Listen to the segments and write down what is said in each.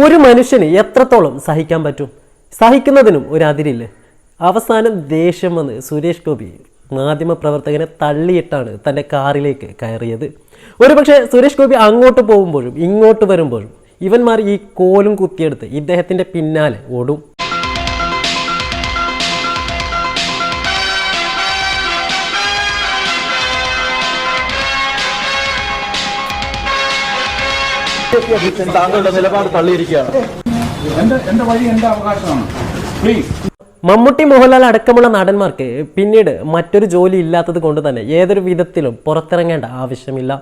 ഒരു മനുഷ്യന് എത്രത്തോളം സഹിക്കാൻ പറ്റും? സഹിക്കുന്നതിനും ഒരു അതിരില്ലേ? അവസാനം ദേഷ്യം വന്ന് സുരേഷ് ഗോപി മാധ്യമപ്രവർത്തകനെ തള്ളിയിട്ടാണ് തൻ്റെ കാറിലേക്ക് കയറിയത്. ഒരുപക്ഷെ സുരേഷ് ഗോപി അങ്ങോട്ട് പോകുമ്പോഴും ഇങ്ങോട്ട് വരുമ്പോഴും ഇവന്മാർ ഈ കോലും കുത്തിയെടുത്ത് ഇദ്ദേഹത്തിൻ്റെ പിന്നാലെ ഓടും. താങ്കളുടെ നിലപാട് തള്ളിയിരിക്കുകയാണ്. എന്റെ വഴി എന്റെ അവകാശമാണ്. പ്ലീസ്. മമ്മൂട്ടി, മോഹൻലാൽ അടക്കമുള്ള നടന്മാർക്ക് പിന്നീട് മറ്റൊരു ജോലി ഇല്ലാത്തത് കൊണ്ട് തന്നെ ഏതൊരു വിധത്തിലും പുറത്തിറങ്ങേണ്ട ആവശ്യമില്ല.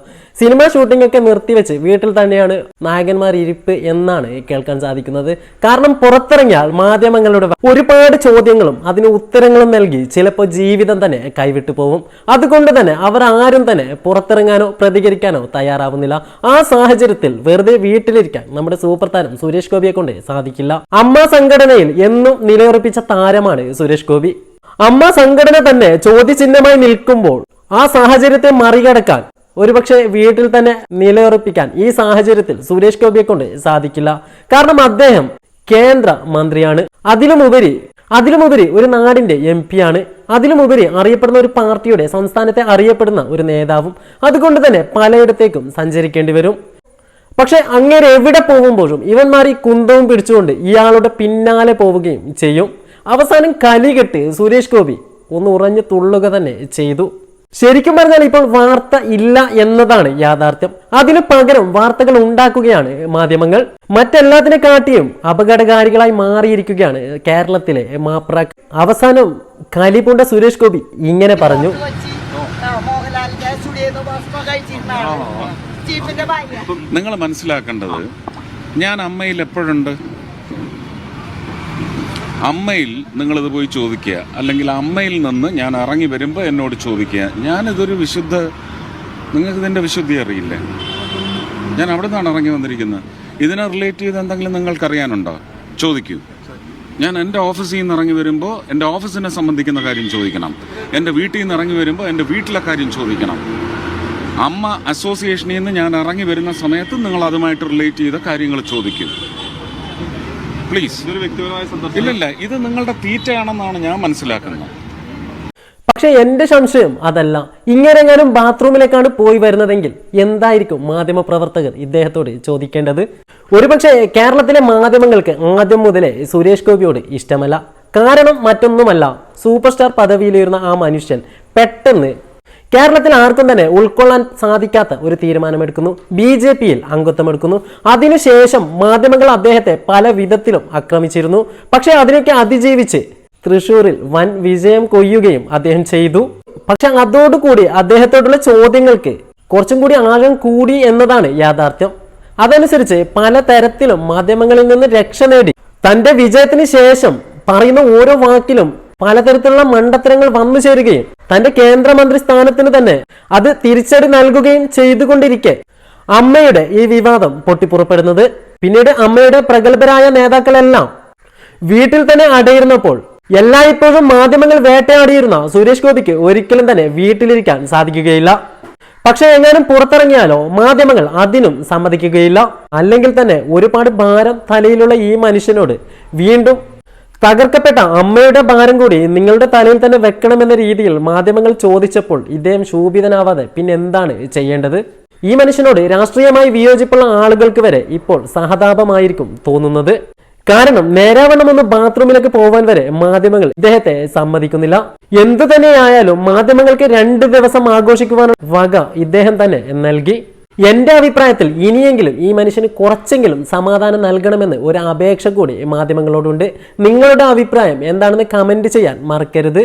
സിനിമ ഷൂട്ടിംഗ് ഒക്കെ നിർത്തിവെച്ച് വീട്ടിൽ തന്നെയാണ് നായകന്മാർ ഇരിപ്പ് എന്നാണ് കേൾക്കാൻ സാധിക്കുന്നത്. കാരണം പുറത്തിറങ്ങിയാൽ മാധ്യമങ്ങളുടെ ഒരുപാട് ചോദ്യങ്ങളും അതിന് ഉത്തരങ്ങളും നൽകി ചിലപ്പോൾ ജീവിതം തന്നെ കൈവിട്ടു പോകും. അതുകൊണ്ട് തന്നെ അവർ ആരും തന്നെ പുറത്തിറങ്ങാനോ പ്രതികരിക്കാനോ തയ്യാറാവുന്നില്ല. ആ സാഹചര്യത്തിൽ വെറുതെ വീട്ടിലിരിക്കാൻ നമ്മുടെ സൂപ്പർ താരം സുരേഷ് ഗോപിയെ കൊണ്ട് സാധിക്കില്ല. അമ്മ സംഘടനയിൽ എന്നും നിലയുറപ്പിച്ച താരമാണ് സുരേഷ് ഗോപി. അമ്മ സംഘടന തന്നെ ചോദ്യചിഹ്നമായി നിൽക്കുമ്പോൾ ആ സാഹചര്യത്തെ മറികടക്കാൻ, ഒരുപക്ഷെ വീട്ടിൽ തന്നെ നിലയുറപ്പിക്കാൻ ഈ സാഹചര്യത്തിൽ സുരേഷ് ഗോപിയെ കൊണ്ട് സാധിക്കില്ല. കാരണം അദ്ദേഹം കേന്ദ്ര മന്ത്രിയാണ്. അതിലുമുപരി ഒരു നാടിന്റെ MP ആണ്. അതിലുമുപരി അറിയപ്പെടുന്ന ഒരു പാർട്ടിയുടെ സംസ്ഥാനത്തെ അറിയപ്പെടുന്ന ഒരു നേതാവും. അതുകൊണ്ട് തന്നെ പലയിടത്തേക്കും സഞ്ചരിക്കേണ്ടി വരും. പക്ഷെ അങ്ങേരെ എവിടെ പോകുമ്പോഴും ഇവന്മാർ ഈ കുന്തവും പിടിച്ചുകൊണ്ട് ഇയാളുടെ പിന്നാലെ പോവുകയും ചെയ്യും. അവസാനം കലികെട്ട് സുരേഷ് ഗോപി ഒന്ന് ഉറഞ്ഞു തുള്ളുക തന്നെ ചെയ്തു. ശരിക്കും പറഞ്ഞാൽ ഇപ്പോൾ വാർത്ത ഇല്ല എന്നതാണ് യാഥാർത്ഥ്യം. അതിനു പകരം വാർത്തകൾ ഉണ്ടാക്കുകയാണ് മാധ്യമങ്ങൾ. മറ്റെല്ലാത്തിനെ കാട്ടിയും അപകടകാരികളായി മാറിയിരിക്കുകയാണ് കേരളത്തിലെ മാപ്രാക്കൾ. അവസാനം കലിപൂണ്ട സുരേഷ് ഗോപി ഇങ്ങനെ പറഞ്ഞു: നിങ്ങൾ മനസ്സിലാക്കേണ്ടത്, ഞാൻ അമ്മയിൽ എപ്പോഴുണ്ട്. അമ്മയിൽ നിങ്ങളിത് പോയി ചോദിക്കുക, അല്ലെങ്കിൽ അമ്മയിൽ നിന്ന് ഞാൻ ഇറങ്ങി വരുമ്പോൾ എന്നോട് ചോദിക്കുക. ഞാനിതൊരു നിങ്ങൾക്ക് ഇതിൻ്റെ വിശുദ്ധി അറിയില്ലേ? ഞാൻ അവിടെ നിന്നാണ് ഇറങ്ങി വന്നിരിക്കുന്നത്. ഇതിനെ റിലേറ്റ് ചെയ്ത് എന്തെങ്കിലും നിങ്ങൾക്കറിയാനുണ്ടോ? ചോദിക്കൂ. ഞാൻ എൻ്റെ ഓഫീസിൽ നിന്ന് ഇറങ്ങി വരുമ്പോൾ എൻ്റെ ഓഫീസിനെ സംബന്ധിക്കുന്ന കാര്യം ചോദിക്കണം. എൻ്റെ വീട്ടിൽ നിന്ന് ഇറങ്ങി വരുമ്പോൾ എൻ്റെ വീട്ടിലെ കാര്യം ചോദിക്കണം. അമ്മ അസോസിയേഷനിൽ നിന്ന് ഞാൻ ഇറങ്ങി വരുന്ന സമയത്ത് നിങ്ങൾ അതുമായിട്ട് റിലേറ്റ് ചെയ്ത കാര്യങ്ങൾ ചോദിക്കും. പ്ലീസ്. ഇല്ലില്ല, ഇത് നിങ്ങളുടെ തീറ്റയാണെന്നാണ് ഞാൻ മനസ്സിലാക്കുന്നത്. പക്ഷെ എന്റെ സംശയം അതല്ല. ഇങ്ങനെങ്ങാനും ബാത്റൂമിലേക്കാണ് പോയി വരുന്നതെങ്കിൽ എന്തായിരിക്കും മാധ്യമപ്രവർത്തകർ ഇദ്ദേഹത്തോട് ചോദിക്കേണ്ടത്? ഒരുപക്ഷെ കേരളത്തിലെ മാധ്യമങ്ങൾക്ക് ആദ്യം മുതലേ സുരേഷ് ഗോപിയോട് ഇഷ്ടമല്ല. കാരണം മറ്റൊന്നുമല്ല, സൂപ്പർ സ്റ്റാർ പദവിയിലിരുന്ന ആ മനുഷ്യൻ പെട്ടെന്ന് കേരളത്തിൽ ആർക്കും തന്നെ ഉൾക്കൊള്ളാൻ സാധിക്കാത്ത ഒരു തീരുമാനമെടുക്കുന്നു. BJPയിൽ അംഗത്വമെടുക്കുന്നു. അതിനുശേഷം മാധ്യമങ്ങൾ അദ്ദേഹത്തെ പല വിധത്തിലും ആക്രമിച്ചിരുന്നു. പക്ഷെ അതിനൊക്കെ അതിജീവിച്ച് തൃശ്ശൂരിൽ വൻ വിജയം കൊയ്യുകയും അദ്ദേഹം ചെയ്തു. പക്ഷെ അതോടുകൂടി അദ്ദേഹത്തോടുള്ള ചോദ്യങ്ങൾക്ക് കുറച്ചും കൂടി ആഴം കൂടി എന്നതാണ് യാഥാർത്ഥ്യം. അതനുസരിച്ച് പല തരത്തിലും മാധ്യമങ്ങളിൽ നിന്ന് രക്ഷ നേടി തന്റെ വിജയത്തിന് ശേഷം പറയുന്ന ഓരോ വാക്കിലും പലതരത്തിലുള്ള മണ്ടത്തരങ്ങൾ വന്നു ചേരുകയും തന്റെ കേന്ദ്രമന്ത്രി സ്ഥാനത്തിന് തന്നെ അത് തിരിച്ചടി നൽകുകയും ചെയ്തുകൊണ്ടിരിക്കെ അമ്മയുടെ ഈ വിവാദം പൊട്ടിപ്പുറപ്പെടുന്നത്. പിന്നീട് അമ്മയുടെ പ്രഗത്ഭരായ നേതാക്കളെല്ലാം വീട്ടിൽ തന്നെ അടയിരുന്നപ്പോൾ എല്ലായ്പ്പോഴും മാധ്യമങ്ങൾ വേട്ടയാടിയിരുന്ന സുരേഷ് ഗോപിക്ക് ഒരിക്കലും തന്നെ വീട്ടിലിരിക്കാൻ സാധിക്കുകയില്ല. പക്ഷെ എങ്ങാനും പുറത്തിറങ്ങിയാലോ മാധ്യമങ്ങൾ അതിനും സമ്മതിക്കുകയില്ല. അല്ലെങ്കിൽ തന്നെ ഒരുപാട് ഭാരം തലയിലുള്ള ഈ മനുഷ്യനോട് വീണ്ടും തകർക്കപ്പെട്ട അമ്മയുടെ ഭാരം കൂടി നിങ്ങളുടെ തലയിൽ തന്നെ വെക്കണമെന്ന രീതിയിൽ മാധ്യമങ്ങൾ ചോദിച്ചപ്പോൾ ഇദ്ദേഹം ശോഭിതനാവാതെ പിന്നെ എന്താണ് ചെയ്യേണ്ടത്? ഈ മനുഷ്യനോട് രാഷ്ട്രീയമായി വിയോജിപ്പുള്ള ആളുകൾക്ക് വരെ ഇപ്പോൾ സഹതാപമായിരിക്കും തോന്നുന്നത്. കാരണം നേരാവണ്ണം ഒന്ന് ബാത്റൂമിലേക്ക് പോവാൻ വരെ മാധ്യമങ്ങൾ ഇദ്ദേഹത്തെ സമ്മതിക്കുന്നില്ല. എന്തു തന്നെയായാലും മാധ്യമങ്ങൾക്ക് 2 ദിവസം ആഘോഷിക്കുവാനുള്ള വക ഇദ്ദേഹം തന്നെ നൽകി. എന്റെ അഭിപ്രായത്തിൽ ഇനിയെങ്കിലും ഈ മനുഷ്യന് കുറച്ചെങ്കിലും സമാധാനം നൽകണമെന്ന് ഒരു അപേക്ഷ കൂടി മാധ്യമങ്ങളോടുണ്ട്. നിങ്ങളുടെ അഭിപ്രായം എന്താണെന്ന് കമന്റ് ചെയ്യാൻ മറക്കരുത്.